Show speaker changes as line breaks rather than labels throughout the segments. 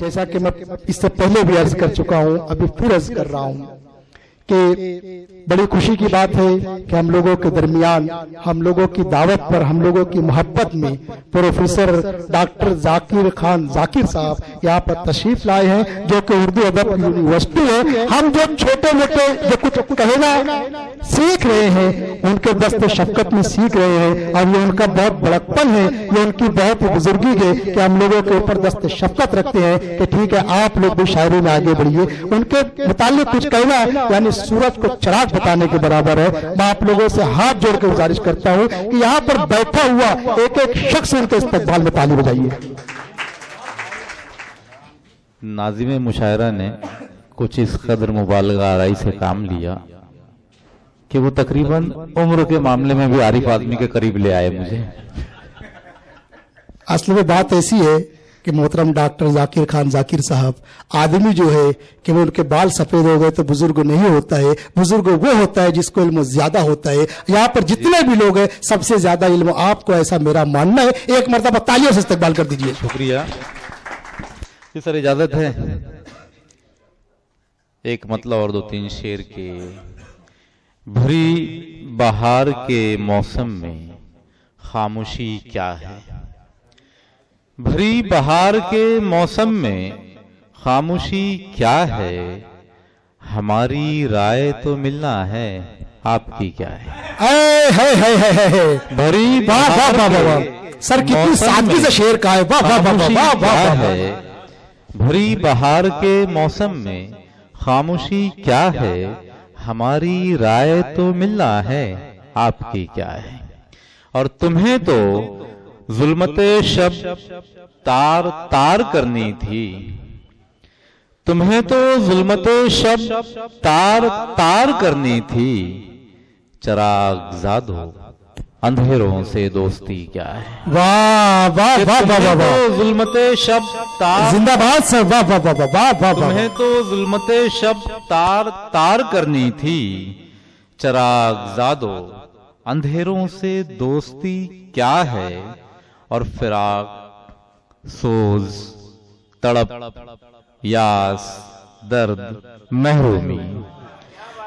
جیسا کہ میں اس سے پہلے بھی عرض کر چکا ہوں، ابھی پھر عرض کر رہا ہوں کہ بڑی خوشی کی بات ہے کہ ہم لوگوں کے درمیان، ہم لوگوں کی دعوت پر، ہم لوگوں کی محبت میں پروفیسر ڈاکٹر ذاکر خان ذاکر صاحب یہاں پر تشریف لائے ہیں، جو کہ اردو ادب کی یونیورسٹی ہے۔ ہم جو چھوٹے موٹے جو کچھ کہنا سیکھ رہے ہیں، ان کے دست شفقت میں سیکھ رہے ہیں، اور یہ ان کا بہت بڑکپن ہے، یہ ان کی بہت بزرگی ہے کہ ہم لوگوں کے اوپر دست شفقت رکھتے ہیں کہ ٹھیک ہے آپ لوگ بھی شاعری میں آگے بڑھیے۔ ان کے متعلق کچھ کہنا ہے یعنی سورج کو چراغ بتانے کے برابر ہے۔ میں آپ لوگوں سے ہاتھ جوڑ کے گزارش کرتا ہوں کہ یہاں پر بیٹھا ہوا ایک ایک شخص ان کے استقبال میں تالی بجائیے۔
ناظم مشاعرہ نے کچھ اس قدر مبالغہ آرائی سے کام لیا کہ وہ تقریباً عمر کے معاملے میں بھی عارف آدمی کے قریب لے آئے مجھے۔
اصل میں بات ایسی ہے کہ محترم ڈاکٹر ذاکر خان ذاکر صاحب، آدمی جو ہے کہ وہ ان کے بال سفید ہو گئے تو بزرگ نہیں ہوتا ہے، بزرگ وہ ہوتا ہے جس کو علم زیادہ ہوتا ہے۔ یہاں پر جتنے بھی لوگ ہیں سب سے زیادہ علم آپ کو، ایسا میرا ماننا ہے۔ ایک مرتبہ تالیوں سے استقبال کر دیجئے۔
شکریہ جی سر، اجازت ہے ایک مطلب اور دو تین شعر کے۔ بھری بہار کے موسم میں خاموشی کیا ہے، بھری بہار کے موسم میں خاموشی کیا ہے، ہماری رائے تو ملنا ہے، آپ کی کیا ہے۔ بھری بہار
سر کتنی سادگی سے شعر کا ہے،
بھری بہار کے موسم میں خاموشی کیا ہے، ہماری رائے تو ملنا ہے، آپ کی کیا ہے۔ اور تمہیں تو ظلمت شب تار تار کرنی تھی، تمہیں تو ظلمت شب تار تار کرنی تھی، چراغ زادو اندھیروں سے دوستی کیا ہے۔
واہ واہ واہ واہ واہ،
ظلمت شب تار،
زندہ باد سر، واہ واہ واہ واہ واہ،
تمہیں تو ظلمت شب تار تار کرنی تھی، چراغ زادو اندھیروں سے دوستی کیا ہے، اور فراق سوز تڑپ یاس درد محرومی،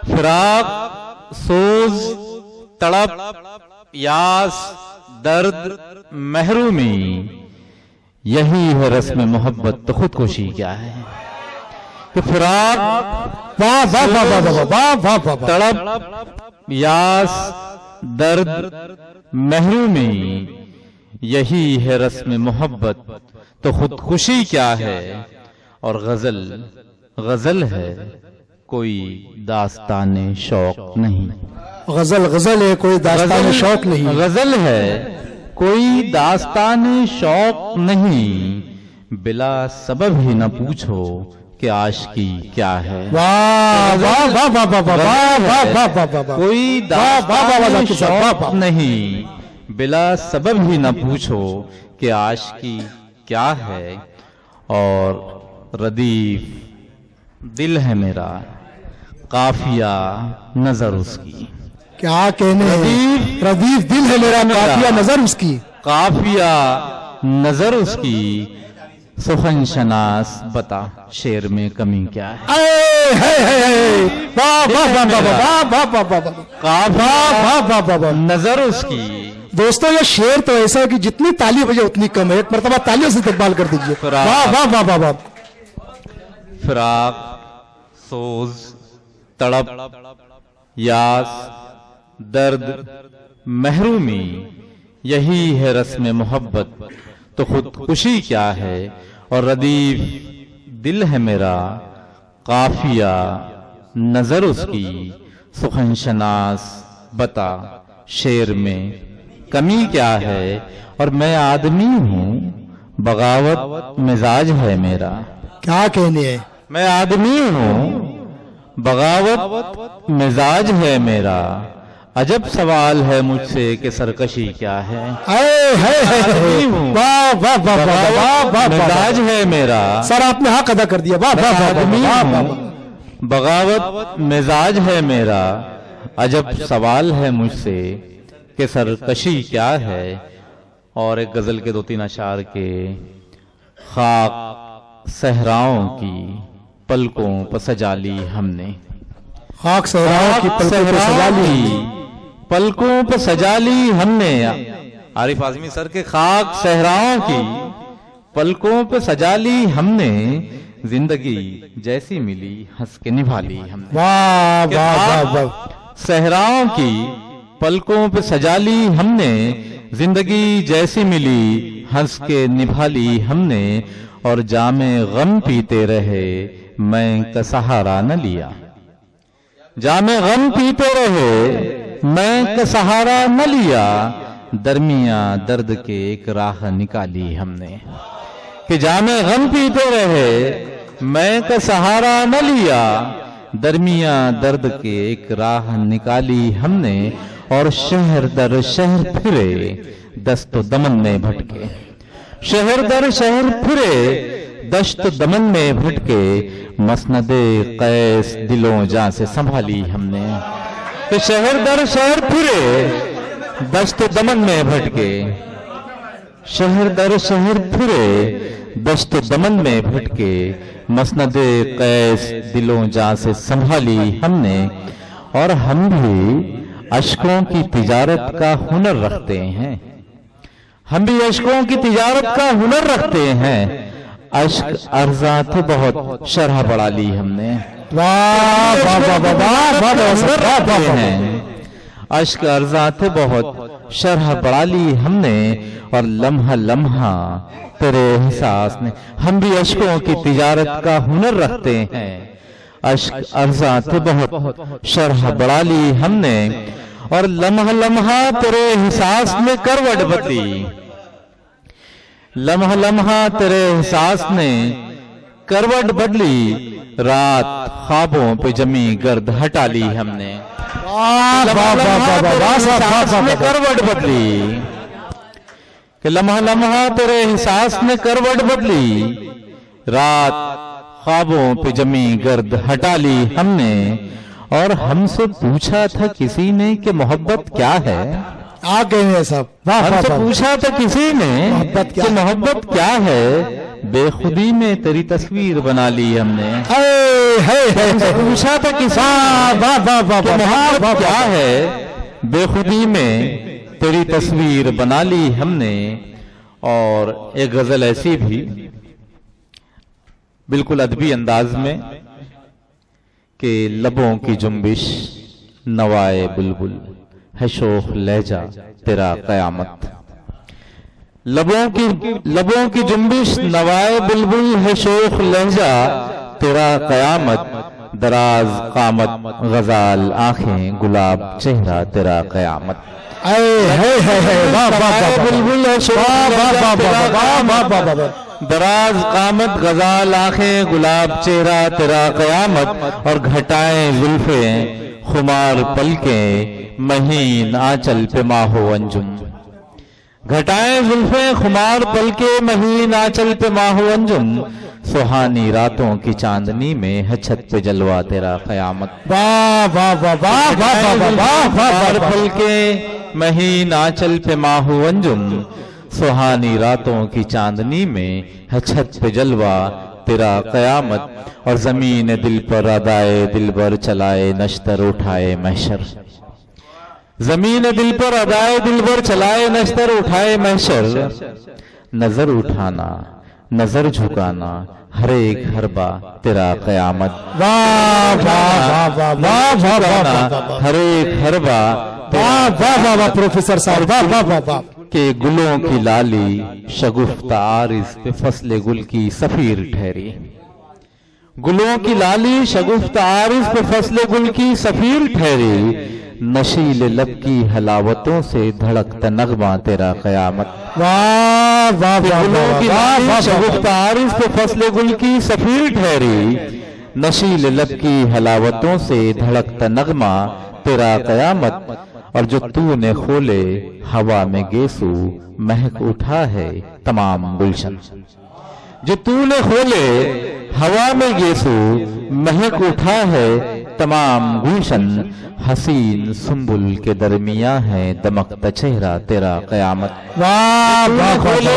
فراق سوز تڑپ یاس درد محرومی، یہی ہے رسم محبت تو خودکشی کیا ہے۔ کہ فراق
واہ واہ واہ واہ واہ واہ واہ،
تڑپ یاس درد محرومی، یہی ہے رسم محبت تو خودکشی کیا ہے۔ اور غزل ہے کوئی داستان شوق نہیں،
غزل ہے کوئی داستان شوق نہیں،
غزل ہے کوئی داستان شوق نہیں، بلا سبب ہی نہ پوچھو کہ عاشقی کیا ہے۔
واہ واہ واہ واہ واہ واہ واہ واہ واہ،
کوئی داستان شوق نہیں، بلا سبب ہی نہ پوچھو کہ عاشقی کیا ہے۔ اور ردیف دل ہے میرا، قافیہ نظر اس کی،
کیا کہنے ہیں، ردیف دل ہے میرا، قافیہ نظر اس کی،
قافیہ نظر اس کی، سخن شناس بتا شعر میں کمی کیا ہے۔ قافیہ نظر اس کی۔
دوستو یہ شعر تو ایسا ہے کہ جتنی تالی بجے اتنی کم ہے، ایک مرتبہ تالیوں سے استقبال کر دیجئے۔ واہ واہ واہ واہ واہ،
فراق سوز تڑپ یاس درد محرومی، یہی ہے رسم محبت تو خودکشی کیا ہے۔ اور ردیف دل ہے میرا، قافیہ نظر اس کی، سخن شناس بتا شعر میں کمی کیا ہے۔ اور میں آدمی ہوں، بغاوت مزاج ہے میرا،
کیا کہنے ہیں،
میں آدمی ہوں، بغاوت مزاج ہے میرا، عجب سوال ہے مجھ سے کہ سرکشی کیا ہے۔ مزاج ہے میرا،
سر آپ نے حق ادا کر دیا، واہ واہ واہ،
بغاوت مزاج ہے میرا، عجب سوال ہے مجھ سے کہ سرکشی کیا ہے۔ اور ایک غزل کے دو تین اشعار کے، خاک صحراؤں کی پلکوں پر سجا لی ہم نے،
خاک صحراؤں کی پلکوں پر سجا لی،
پلکوں پر سجا لی ہم نے، عارف اعظمی سر کے خاک صحراؤں کی پلکوں پہ سجا لی ہم نے، زندگی جیسی ملی ہنس کے نبھا لی ہم نے۔
واہ واہ واہ واہ،
صحراؤں کی پلکوں پہ سجا لی ہم نے، زندگی جیسی ملی ہنس کے نبھا لی ہم نے، اور جام غم پیتے رہے میں کا سہارا نہ لیا، جام غم پیتے رہے میں کا سہارا نہ لیا، درمیاں درد کے ایک راہ نکالی ہم نے، کہ جام غم پیتے رہے میں کا سہارا نہ لیا، درمیاں درد کے ایک راہ نکالی ہم نے، اور شہر در شہر پھرے دست و دمن میں بھٹکے، شہر در شہر پھرے دشت دمن میں بھٹکے، مسند قیس دلوں جاں سے سنبھالی ہم نے، کہ شہر در شہر پھرے دشت دمن میں بھٹکے، شہر در شہر پھرے دشت دمن میں بھٹکے، مسند قیس دلوں جاں سے سنبھالی ہم نے، اور ہم بھی اشکوں کی تجارت کا ہنر رکھتے ہیں، ہم بھی اشکوں کی تجارت کا ہنر رکھتے ہیں، اشک ارزاں تھے بہت شرح بڑھا لی ہم نے،
واہ واہ واہ واہ واہ واہ
ہیں اشک ارزاں تھے بہت شرح بڑھا لی ہم نے، اور لمحہ لمحہ تیرے احساس نے، ہم بھی اشکوں کی تجارت کا ہنر رکھتے ہیں، اشک ارزاں تھے بہت شرح بڑھا لی ہم نے، اور لمحہ لمحہ تیرے احساس نے کروٹ بدلی، لمحہ لمحہ تیرے احساس نے کروٹ بدلی، رات خوابوں پہ جمی گرد ہٹا لی ہم نے، کروٹ بدلی، کہ لمحہ لمحہ تیرے احساس نے کروٹ بدلی، رات خوابوں پہ جمی گرد ہٹا لی ہم نے، اور ہم سے پوچھا تھا کسی نے کہ محبت کیا ہے،
آ گئے ہیں سب،
ہم سے پوچھا تھا کسی نے کہ محبت کیا ہے، بے خودی میں تیری تصویر بنا لی ہم نے، ہم سے پوچھا تھا کسی کہ محبت کیا ہے، بے خودی میں تیری تصویر بنا لی ہم نے، اور ایک غزل ایسی بھی بالکل ادبی انداز میں کہ لبوں کی جنبش نوائے بلبل ہے شوخ لہجہ تیرا قیامت، لبوں کی جنبش نوائے بلبل ہے شوخ لہجہ تیرا قیامت، دراز قامت غزال آنکھیں گلاب چہرہ تیرا قیامت، دراز قامت غزال آنکھیں گلاب چہرہ تیرا قیامت، اور گھٹائیں زلفیں خمار پلکیں مہین آنچل پہ ماہو انجم، گھٹائیں زلفیں خمار پلکے مہین آنچل پہ ماہو انجم، سہانی راتوں کی چاندنی میں ہے چھت پہ جلوہ تیرا قیامت،
واہ واہ واہ واہ واہ واہ
خمار پلکے مہین آنچل پہ ماہو انجم، سہانی راتوں کی چاندنی میں ہے چھت پہ جلوہ تیرا قیامت، اور زمین دل پر ادائے دل بر چلائے نشتر اٹھائے محشر، زمین دل پر ادائے دل بر چلائے نشتر اٹھائے محشر، نظر اٹھانا نظر جھکانا ہر ایک حربہ تیرا قیامت،
واہ واہ واہ واہ واہ
ہر ایک حربہ
واہ پروفیسر صاحب، واہ واہ واہ واہ،
کہ گلوں کی لالی شگفتہ عارض پہ فصل گل کی سفیر ٹھہری، گلوں کی لالی شگفتہ عارض پہ فصل گل کی سفیر ٹھہری، نشیل لب کی حلاوتوں سے دھڑکتا نغمہ تیرا قیامت،
واہ واہ
گلوں کی لالی شگفتہ عارض پہ فصل گل کی سفیر ٹھہری، نشیل لب کی حلاوتوں سے دھڑکتا نغمہ تیرا قیامت، اور جو تو نے کھولے ہوا میں گیسو مہک اٹھا ہے تمام گلشن، جو تو نے کھولے ہوا میں گیسو مہک اٹھا ہے تمام گلشن، حسین سنبل کے درمیاں ہے دمکتا چہرہ تیرا قیامت،
واہ واہ
کھولے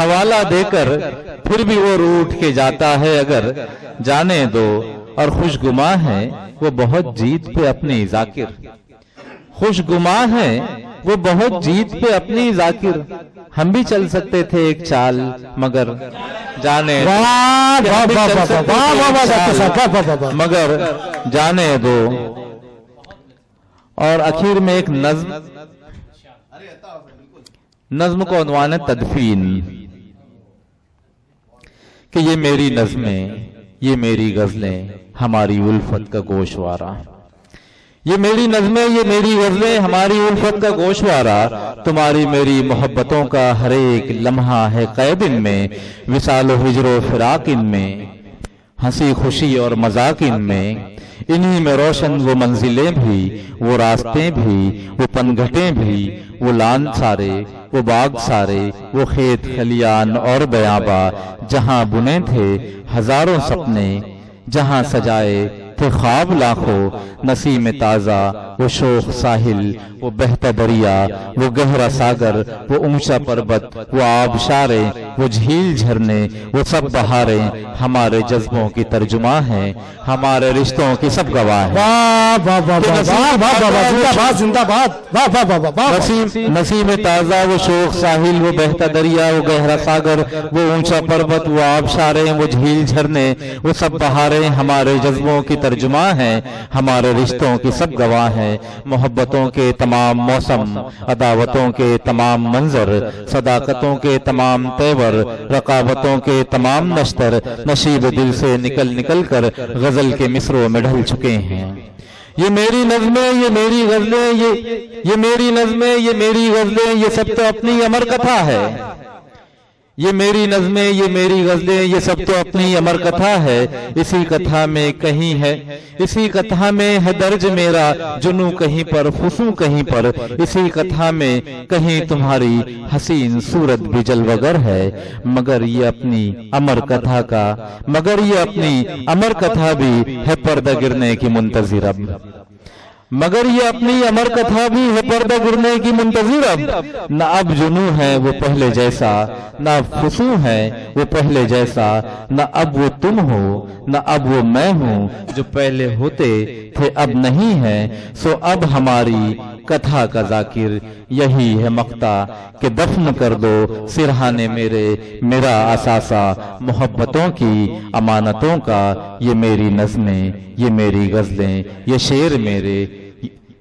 حوالہ دے کر پھر بھی وہ روٹھ کے جاتا ہے اگر جانے دو، اور خوش گماں ہے وہ بہت جیت پہ اپنی ذاکر، خوش گماں ہے وہ بہت جیت پہ اپنی ذاکر، ہم بھی چل سکتے تھے ایک چال مگر جانے مگر جانے دو۔ اور اخیر میں ایک نظم کو عنوان ہے تدفین، کہ یہ میری نظمیں، یہ میری غزلیں، ہماری الفت کا گوشوارہ، یہ میری نظمیں، یہ میری غزلیں، ہماری الفت کا گوشوارہ، تمہاری میری محبتوں کا ہر ایک لمحہ ہے قید ان میں، وصال و ہجر و فراق ان میں، ہنسی خوشی اور مذاق ان میں، انہی میں روشن وہ منزلیں بھی، وہ راستے بھی، وہ پنگھٹیں بھی، وہ لان سارے، وہ باغ سارے، وہ کھیت کھلیان اور بیاباں، جہاں بنے تھے ہزاروں سپنے، جہاں سجائے تھے خواب لاکھوں، نسیم تازہ وہ شوخ ساحل، وہ بہتا دریا، وہ گہرا ساگر، وہ اونچا پربت، وہ آبشارے، وہ جھیل جھرنے، وہ سب بہاریں ہمارے جذبوں کی ترجمہ ہیں، ہمارے رشتوں کی سب گواہ ہیں۔ نسیم تازہ وہ شوخ ساحل، وہ بہتا دریا، وہ گہرا ساگر، وہ اونچا پربت، وہ آبشاریں، وہ جھیل جھرنے، وہ سب بہاریں ہمارے جذبوں کی ترجمہ ہیں، ہمارے رشتوں کی سب گواہ ہیں۔ محبتوں کے تمام موسم، عداوتوں کے تمام منظر، صداقتوں کے تمام تیور، رقابتوں کے تمام نشتر، نشیب دل سے نکل نکل کر غزل کے مصروں میں ڈھل چکے ہیں۔ یہ میری نظمیں، یہ میری غزلیں، یہ میری نظمیں، یہ میری غزلیں، یہ سب تو اپنی امر کتھا ہے، یہ میری نظمیں، یہ میری غزلیں، یہ سب تو اپنی امر کتھا ہے، اسی کتھا میں کہیں ہے، اسی کتھا میں ہے درج میرا جنوں کہیں پر، فسوں کہیں پر، اسی کتھا میں کہیں تمہاری حسین صورت بھی جلوگر ہے، مگر یہ اپنی امر کتھا کا، مگر یہ اپنی امر کتھا بھی ہے پردہ گرنے کی منتظر اب، مگر یہ اپنی امر کتھا بھی ہے پردہ گرنے کی منتظر اب، نہ اب جنوں ہے وہ پہلے جیسا، نہ اب فسوں ہے وہ پہلے جیسا، نہ اب وہ تم ہو، نہ اب وہ میں ہوں، جو پہلے ہوتے تھے اب نہیں ہے، سو اب ہماری کتھا کا ذاکر یہی ہے مقطع، کہ دفن کر دو سرہانے میرے، میرا اثاثہ محبتوں کی امانتوں کا، یہ میری نظمیں، یہ میری غزلیں، یہ شعر میرے،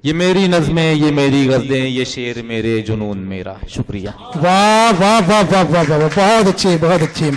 یہ میری نظمیں، یہ میری غزلیں، یہ شعر میرے، جنون میرا۔ شکریہ۔
واہ واہ واہ واہ واہ، بہت اچھے، بہت اچھے۔